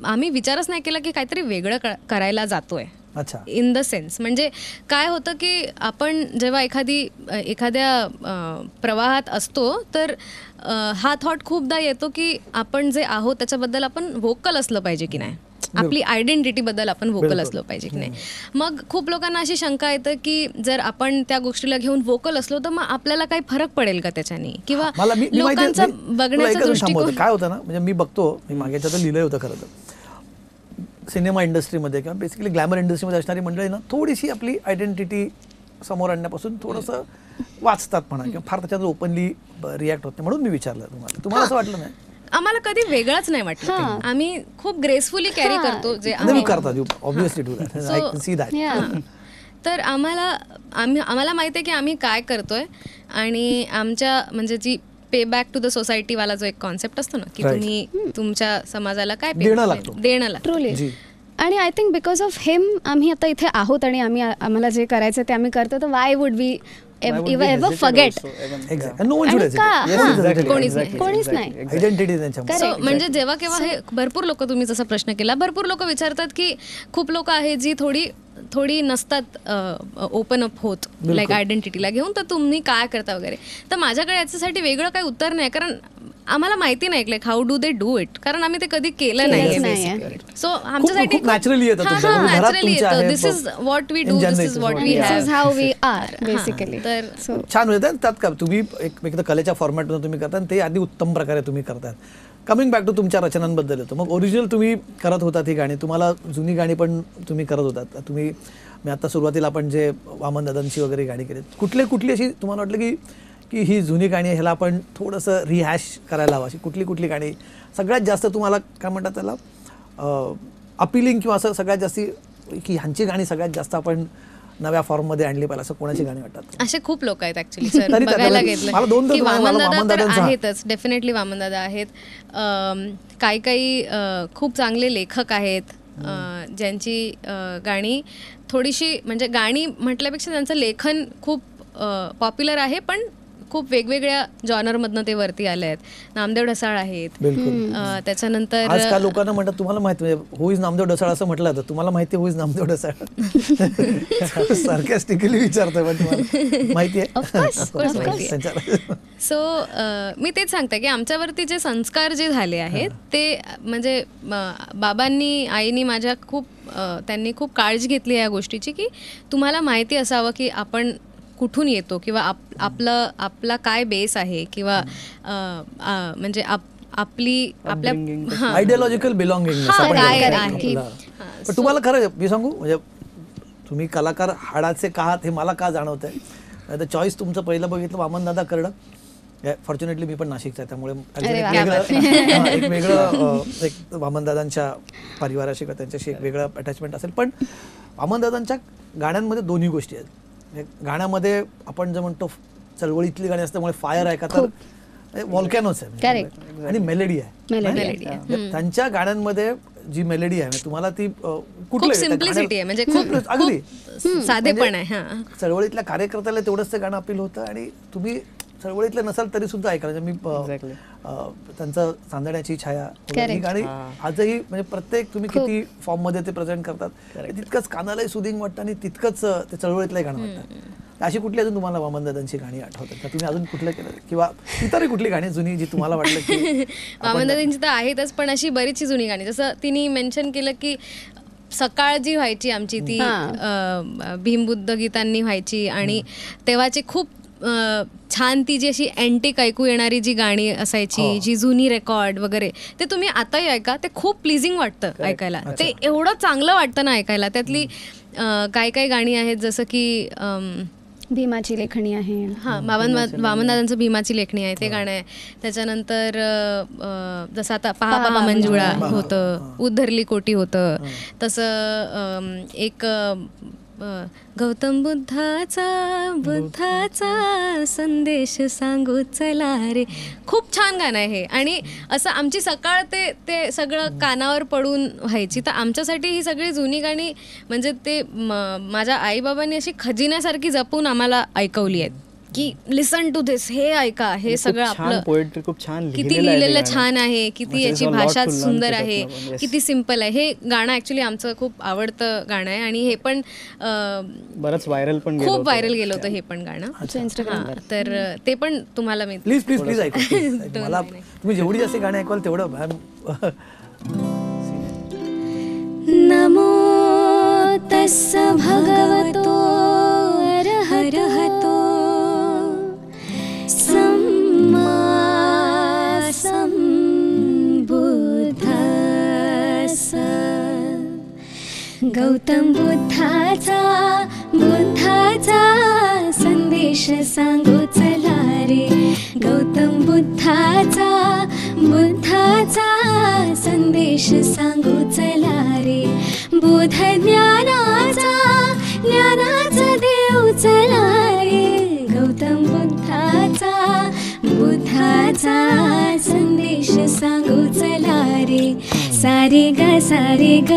आम्ही विचारच नाही केला की काहीतरी वेगळं करायला जातोय. अच्छा. इन द सेन्स म्हणजे काय होतं की आपण जेव्हा एखाद्या प्रवाहात असतो तर हा थॉट खूपदा येतो की आपण जे आहोत त्याच्याबद्दल आपण व्होकल असलं पाहिजे की नाही, आपली आयडेंटिटीबद्दल आपण व्होकल असलो पाहिजे की नाही. मग खूप लोकांना अशी शंका येतं की जर आपण त्या गोष्टीला घेऊन व्होकल असलो तर मग आपल्याला काही फरक पडेल का त्याच्याने, किंवा लोकांचा बघण्याचा दृष्टिकोन काय होतं ना. म्हणजे मी बघतो, मी मागेच्या तर लिहिलं होतं खरं तर, सिनेमा इंडस्ट्रीमध्ये किंवा बेसिकली ग्लॅमर इंडस्ट्रीमध्ये असणारी मंडळी ना थोडीशी आपली आयडेंटिटी समोर आणण्यापासून थोडंसं वाचतात म्हणा किंवा फार त्याच्यात ओपनली रिॲक्ट होत नाही. म्हणून मी विचारलं तुम्हाला असं वाटलं नाही? आम्हाला कधी वेगळंच नाही वाटलं. आम्ही खूप ग्रेसफुली कॅरी करतो जे तर आम्हाला माहिती आहे की आम्ही काय करतोय आणि आमच्या म्हणजे जी पे बॅक टू द सोसायटी वाला जो एक कॉन्सेप्ट असतो ना की Right. तुम्ही तुमच्या समाजाला काय देणं लागतो. देणं लागतं. ट्रुली. जी. आणि आय थिंक बिकॉज ऑफ हिम आम्ही आता इथे आहोत आणि आम्हाला जे करायचं ते आम्ही करतो, तर why would we ever forget. Exactly. No one should आणि का? hesitate. Yes, हां. exactly. कोणीच नाही. कोणीच नाही. Identity त्यांच्यामध्ये. So, म्हणजे जेव्हा केव्हा हे भरपूर लोक, तुम्ही जसा प्रश्न केला, भरपूर लोक विचारतात की खूप लोक आहेत जी थोडी नसतात ओपन अप होत लाईक आयडेंटिटीला घेऊन, तर तुम्ही काय करता वगैरे. तर माझ्याकडे याच्यासाठी वेगळं काही उत्तर नाही, कारण आम्हाला माहिती नाही like how do they do it, कारण आम्ही ते कधी केलं केलंच नाही. नाहीये. सो आमच्यासाठी खूप naturally येतं तुमच्या. म्हणजे घरात नॅचरली तुमच्या आहे, येतं. This is what we do, in this general is it is what what we we this is have. How we are basically. तर सो छान होतं त्यात का तुम्ही एक कलेच्या फॉर्मॅटमध्ये तुम्ही करता आणि ते अगदी उत्तम प्रकारे तुम्ही करतात. कमिंग बॅक टू तुमच्या रचनांबद्दल येतो. मग ओरिजिनल तुम्ही करत होतात ही गाणी, तुम्हाला जुनी गाणी पण तुम्ही करत होतात. तुम्ही मी आता सुरुवातीला आपण जे वामन दादांची वगैरे गाणी केली, कुठली अशी तुम्हाला वाटलं की ही जुनी गाणी ह्याला आपण थोडंसं रिहॅश करायला हवं, अशी कुठली गाणी सगळ्यात जास्त तुम्हाला काय म्हणतात त्याला अपिलिंग, किंवा असं सगळ्यात जास्ती की ह्यांची गाणी सगळ्यात जास्त आपण नव्या फॉर्ममध्ये आणली पाहिजे, असं कोणाची गाणी वाटतात? असे खूप लोक आहेत ऍक्च्युली सर. तरी बघायला मला घेतलं दोन तर की मला वामनदादा तर वामनदादांचा- आहेतच, डेफिनेटली वामनदादा आहेत. काही खूप चांगले लेखक आहेत ज्यांची गाणी थोडीशी, म्हणजे गाणी म्हटल्यापेक्षा त्यांचं लेखन खूप पॉप्युलर आहे, पण खूप वेगवेगळ्या जॉनरमधनं ते वरती आले आहेत. नामदेव ढसाळ आहेत. बिलकुल. त्याच्यानंतर आजकाल लोकांना म्हणतात तुम्हाला माहिती, म्हणजे हु इज नामदेव ढसाळ असं म्हटलं जातं, तुम्हाला माहिती हु इज नामदेव ढसाळ? सार्कॅस्टिकली विचारतोय, पण तुम्हाला माहिती आहे? Of course. सो मी तेच सांगते की आमच्यावरती जे संस्कार जे झाले आहेत ते म्हणजे बाबांनी, आईनी माझ्या त्यांनी खूप काळजी घेतली या गोष्टीची की तुम्हाला माहिती असावं की आपण कुठून येतो, किंवा आपला काय बेस आहे, किंवा म्हणजे आपल्या आयडियोलॉजिकल बिलॉंगिंग काय आहे. पण तुम्हाला खरं मी सांगू, म्हणजे तुम्ही कलाकार हाडाचे का आहात हे मला का जाणवत आहे. तर चॉईस तुमचं पहिलं बघितलं वामनदादा कर्डक, फॉर्च्युनेटली मी पण नाशिकचा आहे, त्यामुळे एक वेगळं एक वामनदादांच्या परिवाराशी किंवा त्यांच्याशी एक वेगळं अटॅचमेंट असेल. पण वामनदादांच्या गाण्यांमध्ये दोन्ही गोष्टी आहेत. गाण्यामध्ये आपण जे म्हणतो चळवळीतली गाणी असल्यामुळे फायर आहे का, तर व्हॉल्कॅनोस आहे आणि मेलेडी आहे. त्यांच्या गाण्यांमध्ये जी मेलेडी आहे तुम्हाला ती खूप सिम्प्लिसिटी आहे, म्हणजे खूप अगदी साधेपण आहे. चळवळीतल्या कार्यकर्त्याला तेवढंच ते गाणं अपील होतं, आणि तुम्ही चळवळीतले नसाल तरी सुद्धा ऐकायला. मी त्यांचं चांदण्याची छाया ही गाणी आजही, म्हणजे प्रत्येक तुम्ही किती फॉर्म मध्ये ते प्रेझेंट करतात, तितकंच कानालाही सुदिंग वाटतं आणि तितकंच ते चळवळीतलंही गाणं वाटतं. अशी कुठली अजून तुम्हाला वामनदादांची गाणी आठवतात का? तुम्ही अजून कुठलं केलं, किंवा इतरही कुठली गाणी जुनी जी तुम्हाला वाटलं की? वामनदादांची तर आहेतच, पण अशी बरीचशी जुनी गाणी, जसं तिने मेन्शन केलं की सकाळ जी व्हायची आमची ती भीमबुद्ध गीतांनी व्हायची, आणि तेव्हाची खूप छान ती जी अशी अँटिक ऐकू येणारी जी गाणी असायची, जी जुनी रेकॉर्ड वगैरे, ते तुम्ही आताही ऐका, ते खूप प्लीजिंग वाटतं ऐकायला. ते एवढं चांगलं वाटतं ना ऐकायला. त्यातली काही गाणी आहेत जसं की भीमाची लेखणी आहे. वामनदादांचं भीमाची लेखणी आहे, ते गाणं आहे. त्याच्यानंतर जसं आता पहा मंजुळा होतं, उद्धरली कोटी होतं, तसं एक गौतम बुद्धाचा संदेश सांगू चला रे, खूप छान गाणं आहे हे. आणि असं आमची सकाळ ते सगळं कानावर पडून व्हायची. तर आमच्यासाठी ही सगळी जुनी गाणी म्हणजे ते माझ्या आईबाबांनी अशी खजिन्यासारखी जपून आम्हाला ऐकवली आहेत की लिसन टू दिस, हे ऐका, हे सगळं आपलं पोएट्री खूप छान किती लिहिलेलं छान आहे, किती याची भाषा सुंदर आहे, किती सिम्पल आहे. हे गाणं ऍक्च्युली आमचं खूप आवडतं गाणं आहे, आणि हे पण बरंच व्हायरल पण खूप व्हायरल गेलं होतं हे पण गाणं. तर ते पण तुम्हाला मी प्लीज ऐकू. मला तुम्ही जेवढी जास्त गाणी ऐकवाल तेवढं. नमो तस्स भगवतो अरहतो सम्मा संबुद्धस्स. गौतम बुद्धाचा संदेश सांगू चला रे. गौतम बुद्धाचा संदेश सांगू चला रे. बुद्ध ज्ञानाचा देव चला रे. गौतम बुद्धाचा सारे ग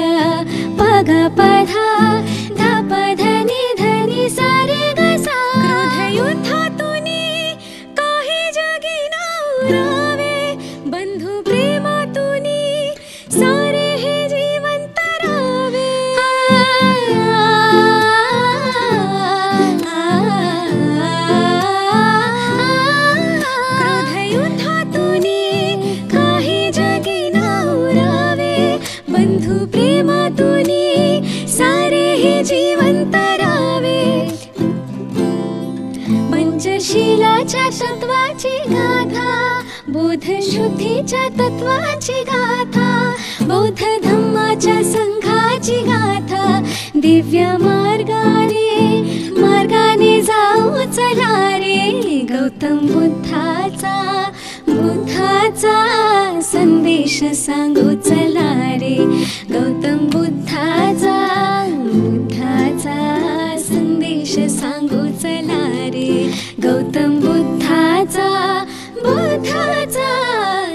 प ग प धा धा प ध नि सारे ग सा क्रोधयुद्धातूनी काही जगी नवरावे बंधू प्रेमातूनी सारे हे जीवन तरावे क्रोधयुद्धातूनी काही जगी नवरावे बंधू प्रेमातूनी सारे हे जीवन तरावे पंचशीलाच्या तत्वाची गाथा बोध शुद्धीच्या तत्वाची गाथा बौद्ध धम्माच्या संघाची गाथा दिव्य मार्गाने जाऊ चला रे गौतम बुद्धाचा संदेश सांगू चला रे गौतम बुद्धाचा संदेश सांगू चला रे गौतम बुद्धाचा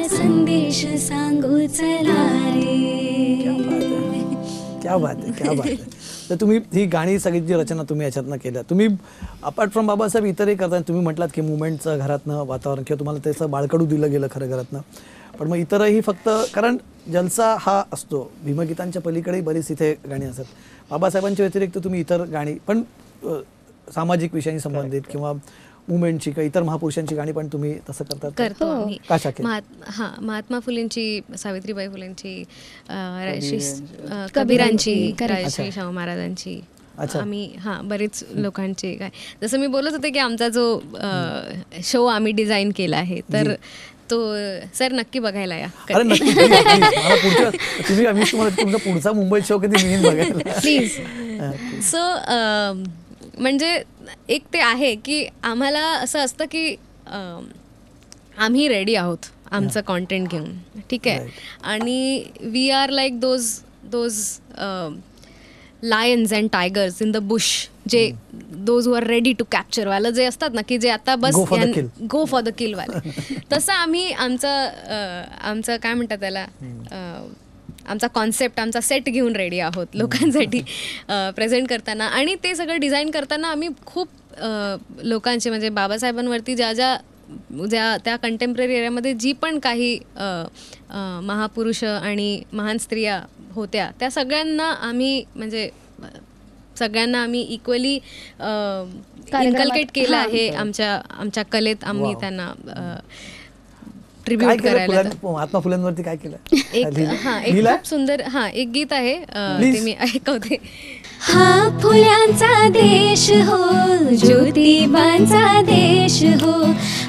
संदेश सांगू चला रे. क्या बात आहे. तर तुम्ही ही गाणी सगळी जी रचना तुम्ही याच्यातनं केल्या, तुम्ही अपार्ट फ्रॉम बाबासाहेब इतरही करता. तुम्ही म्हटलात की मुवमेंटचं घरातनं वातावरण किंवा तुम्हाला त्याचं बाळकडू दिलं गेलं खरं घरातनं, पण मग इतरही फक्त कारण जलसा हा असतो, भीमगीतांच्या पलीकडेही बरीच इथे गाणी असतात. बाबासाहेबांच्या व्यतिरिक्त तुम्ही इतर गाणी पण सामाजिक विषयांशी संबंधित किंवा मुवमेंटची किंवा इतर महापुरुषांची गाणी पण तुम्ही तसं करतो आम्ही. का महात्मा फुलेंची, सावित्रीबाई फुलेंची, कबीरांची, राजश्री शाहू महाराजांची, आम्ही बरेच लोकांचे काय, जसं मी बोलत होते की आमचा जो शो आम्ही डिझाईन केला आहे तर तो सर नक्की बघायला या. अरे नक्की तुम्ही आम्ही तुम्हाला तुमचा पुढचा मुंबई शो कधी मिळेल बघायला प्लीज. सो म्हणजे एक ते आहे की आम्हाला असं असतं की आम्ही रेडी आहोत आमचं कॉन्टेंट घेऊन, ठीक आहे, आणि we are like those lions and tigers in the bush, जे those who are ready to capture वाला जे असतात ना, की जे आता बस गो फॉर द किल वाले, तसं आम्ही आमचं काय म्हणतात त्याला, आमचा कॉन्सेप्ट, आमचा सेट घेऊन रेडी आहोत लोकांसाठी प्रेझेंट करताना. आणि ते सगळं डिझाईन करताना आम्ही खूप लोकांचे म्हणजे बाबासाहेबांवरती ज्या त्या कंटेम्पररी एरियामध्ये जी पण काही महापुरुष आणि महान स्त्रिया होत्या त्या सगळ्यांना आम्ही इक्वली इन्कल्केट केलं आहे आमच्या कलेत. आम्ही त्यांना ट्रिब्यूट करायला. महात्मा फुलेंवरती काय केलं? एक खूप सुंदर एक गीत आहे ते मी ऐकवते. हा फुलांचा देश हो, ज्योतिबांचा देश हो,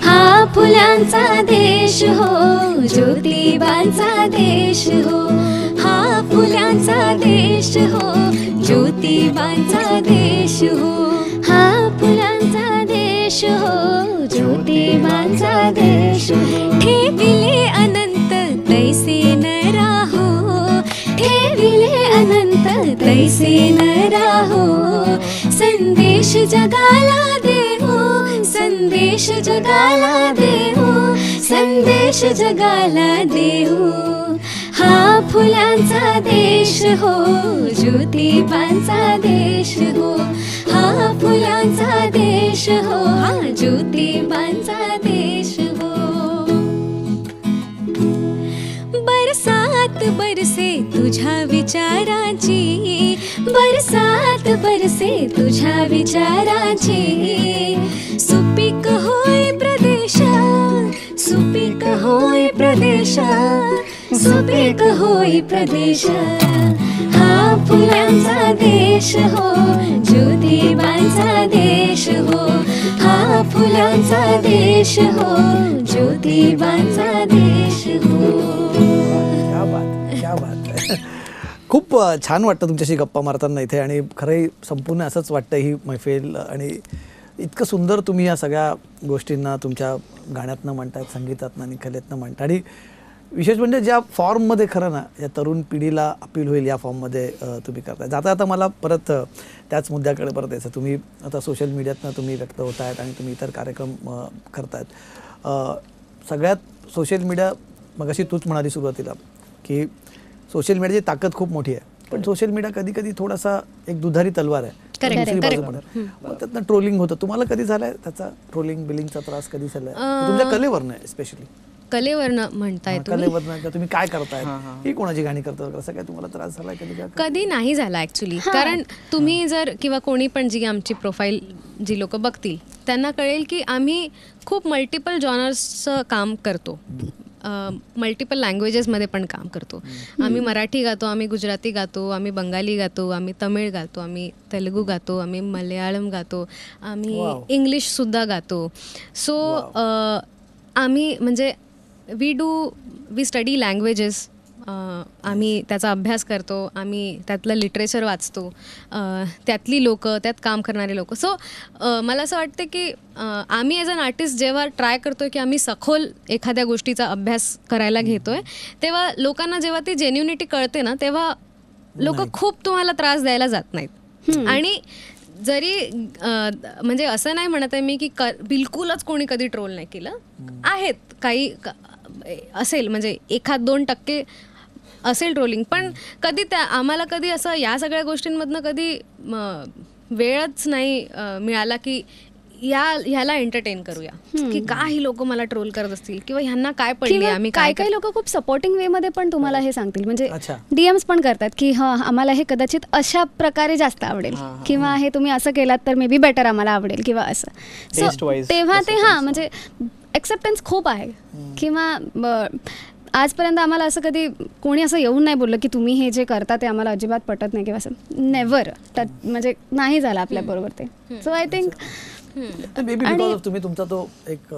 हा फुलांचा देश हो, ज्योतिबांचा देश हो, हा फुलांचा देश हो, ज्योतिबांचा देश हो, हा फुलांचा देश हो, ज्योतिबांचा देश हो. ठेविले अनंत तैसे न राहो, ठेविले अनंत तैसे न राहो, संदेश जगाला देऊ, संदेश जगाला देऊ, संदेश जगाला देऊ. हा फुलांचा देश हो, ज्योतिबांचा देश हो, हा फुलांचा देश हो, हा ज्योतिबांचा देश हो. बरसात बरसे तुझ्या विचाराची, बरसात बरसे तुझ्या विचाराची, सुपीक होय प्रदेश, सुपीक होय प्रदेश, सुपीक होय प्रदेश. हा फुलांचा देश हो, ज्योतिबांचा देश हो, हा फुलांचा देश हो, ज्योतिबांचा देश हो. क्या बात आहे. खूप छान वाटतं तुमच्याशी गप्पा मारताना इथे, आणि खरंही संपूर्ण असंच वाटतं ही मैफिल, आणि इतकं सुंदर तुम्ही या सगळ्या गोष्टींना तुमच्या गाण्यातनं म्हणतायत, संगीतातनं आणि कलेतनं म्हणता, आणि विशेष म्हणजे ज्या फॉर्ममध्ये खरं ना या तरुण पिढीला अपील होईल या फॉर्ममध्ये तुम्ही करताय. जाता आता मला परत त्याच मुद्द्याकडे परत यायचं. तुम्ही आता सोशल मीडियातनं तुम्ही व्यक्त होत आहेत आणि तुम्ही इतर कार्यक्रम करतायत. सगळ्यात सोशल मीडिया, मगाशी तूच म्हणाली सुरुवातीला की सोशल मीडियाची ताकद खूप मोठी आहे, पण सोशल मीडिया कधी कधी थोडासा एक दुधारी तलवार आहे. Correct, दुसरी बाजू correct. पण आहे. मग त्यातनं ट्रोलिंग होतं. तुम्हाला कधी झालाय त्याचा ट्रोलिंग बिलिंगचा त्रास कधी झालाय? तुमच्या कलेवरनं स्पेशली कलेवरनं म्हणताय तुम्ही? कलेवरनं तुम्ही काय करताय, ही कोणाची गाणी करता, असं काय तुम्हाला त्रास झालाय कधी? काय कधी नाही झाला ॲक्च्युली. कारण तुम्ही जर किंवा कोणी पण जी आमची प्रोफाईल जी लोक बघतील त्यांना कळेल की आम्ही खूप मल्टिपल जॉनर्सचं काम करतो, मल्टिपल लँग्वेजेसमध्ये पण काम करतो. आम्ही मराठी गातो, आम्ही गुजराती गातो, आम्ही बंगाली गातो, आम्ही तमिळ गातो, आम्ही तेलुगू गातो, आम्ही मल्याळम गातो, आम्ही इंग्लिशसुद्धा गातो. सो आम्ही म्हणजे वी स्टडी लँग्वेजेस, आम्ही त्याचा अभ्यास करतो, आम्ही त्यातलं लिटरेचर वाचतो, त्यातली लोकं, त्यात काम करणारे लोक. सो मला असं वाटतं की आम्ही ॲज अन आर्टिस्ट जेव्हा ट्राय करतो की आम्ही सखोल एखाद्या गोष्टीचा अभ्यास करायला घेतो आहे, तेव्हा लोकांना जेव्हा ती जेन्युनिटी कळते ना, तेव्हा लोक खूप तुम्हाला त्रास द्यायला जात नाहीत. आणि जरी म्हणजे असं नाही म्हणत आहे मी की बिलकुलच कोणी कधी ट्रोल नाही केलं, आहेत काही असेल, म्हणजे 1-2% असेल ट्रोलिंग, पण कधी आम्हाला कधी असं या सगळ्या गोष्टींमधनं कधी वेळच नाही मिळाला की ह्याला एंटरटेन करूया, की काही लोक मला ट्रोल करत असतील किंवा ह्यांना काय पडले. आम्ही काही लोक खूप सपोर्टिंग वे मध्ये पण तुम्हाला हे सांगतील, म्हणजे डीएम्स पण करतात की हा आम्हाला हे कदाचित अशा प्रकारे जास्त आवडेल किंवा हे तुम्ही असं केलात तर मे बी बेटर आम्हाला आवडेल किंवा असं. सो तेव्हा ते म्हणजे ॲक्सेप्टन्स खूप आहे. किंवा आजपर्यंत आम्हाला असं कधी कोणी असं येऊन नाही बोललं की तुम्ही हे जे करता ते आम्हाला अजिबात पटत नाही किंवा असं. नेव्हर. म्हणजे नाही झालं आपल्याबरोबर ते. So I think may be because of तुम्ही तुमचा तो एक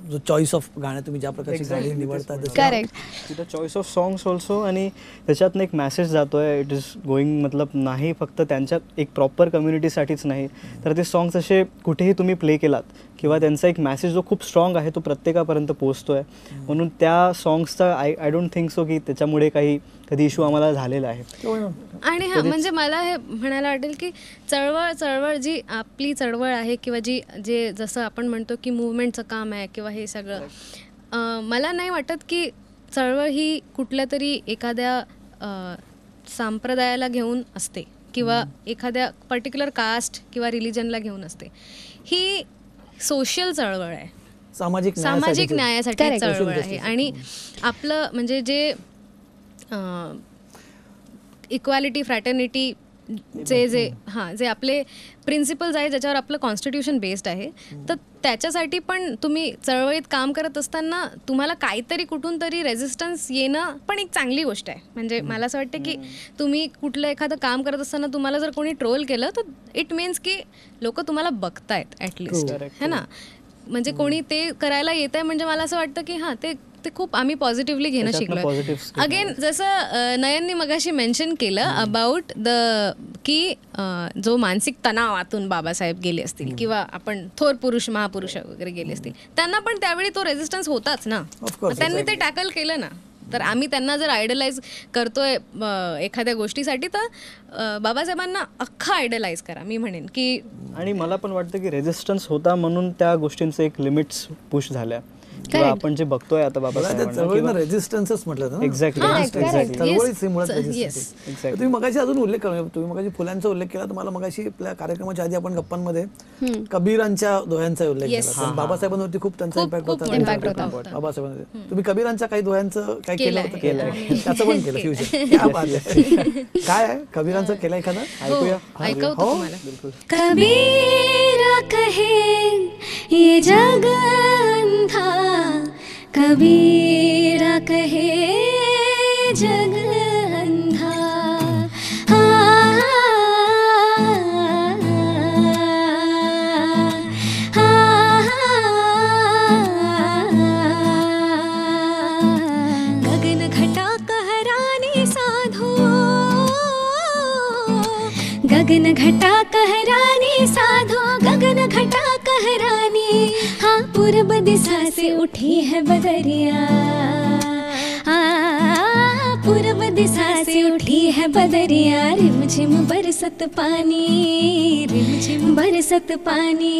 जो चॉईस ऑफ गाणं तुम्ही ज्या प्रकारची गाणी निवडता, correct, choice of songs also, आणि त्याच्यातनं एक मेसेज जातोय. इट इज गोईंग, मतलब नाही फक्त त्यांच्या एक प्रॉपर कम्युनिटीसाठीच नाही, तर ते सॉंग्स असे कुठेही तुम्ही प्ले केलात किंवा त्यांचा एक मेसेज जो खूप स्ट्रॉंग आहे तो प्रत्येकापर्यंत पोहोचतोय. म्हणून त्या सॉंग्सचा आय डोंट थिंक सो की त्याच्यामुळे काही कधी इश्यू आम्हाला झालेला आहे. आणि म्हणजे मला हे म्हणायला वाटेल की चळवळ जी आपली चळवळ आहे किंवा जे जसं आपण म्हणतो की मुवमेंटचं काम आहे किंवा हे सगळं, मला नाही वाटत की चळवळ ही कुठल्या तरी एखाद्या संप्रदायाला घेऊन असते किंवा एखाद्या पर्टिक्युलर कास्ट किंवा रिलिजनला घेऊन असते. ही सोशल चळवळ आहे, सामाजिक न्यायासाठी चळवळ आहे. आणि आपलं म्हणजे जे इक्वॅलिटी, फ्रॅटर्निटी जे आपले प्रिन्सिपल्स आहे, ज्याच्यावर आपलं कॉन्स्टिट्यूशन बेस्ड आहे, तर त्याच्यासाठी पण तुम्ही चळवळीत काम करत असताना तुम्हाला काहीतरी कुठून तरी रेझिस्टन्स येणं पण एक चांगली गोष्ट आहे. म्हणजे मला असं वाटतं की तुम्ही कुठलं एखादं काम करत असताना तुम्हाला जर कोणी ट्रोल केलं तर इट मीन्स की लोक तुम्हाला बघतायत ॲटलिस्ट, है ना. म्हणजे कोणी ते करायला येत आहे म्हणजे मला असं वाटतं की हां ते खूप आम्ही पॉझिटिव्हली घेणं शिकलोय. अगेन जसं नयननी मगाशी मेन्शन केलं अबाउट की जो मानसिक तणावातून बाबासाहेब गेले असतील किंवा आपण थोर पुरुष, महापुरुष वगैरे गेले असतील, त्यांना पण त्यावेळी तो रेझिस्टन्स होताच ना, त्यांनी ते टॅकल केलं ना. तर आम्ही त्यांना जर आयडलाइज करतोय एखाद्या गोष्टीसाठी तर बाबासाहेबांना अख्खा आयडलाइज करा मी म्हणेन की. आणि मला पण वाटतं की रेझिस्टन्स होता म्हणून त्या गोष्टींचं एक लिमिट्स पुश झाल्या किंवा आपण जे बघतोय आता बाबासाहेबांना रेझिस्टन्सच म्हटलं. तुम्ही मगाशी अजून उल्लेख करा, तुम्ही मगाशी फुलांचा उल्लेख केला, तुम्हाला मगाशी आपल्या कार्यक्रमाच्या आधी आपण गप्पांमध्ये कबीरांच्या दोह्यांचा उल्लेख केला. बाबासाहेबांवरती खूप त्यांचा इम्पॅक्ट होता बाबासाहेबांमध्ये. तुम्ही कबीरांच्या काही दोह्यांचं काय केलं होतं? त्याचं पण केलं फ्युजन. काय आहे कबीरांचं केलं एखादं? ऐकूया. कबीरा कहे ये जग अंधा, कबीरा कहे जग अंधा, गगन घटा कहरानी साधो, गगन घटा कहरानी साधो, गगन घटा कहरानी, हाँ पूरब दिशा से उठी है बदरिया, पूरब दिशा से उठी है बदरिया, रिमझिम बरसत पानी, रिमझिम बरसत पानी,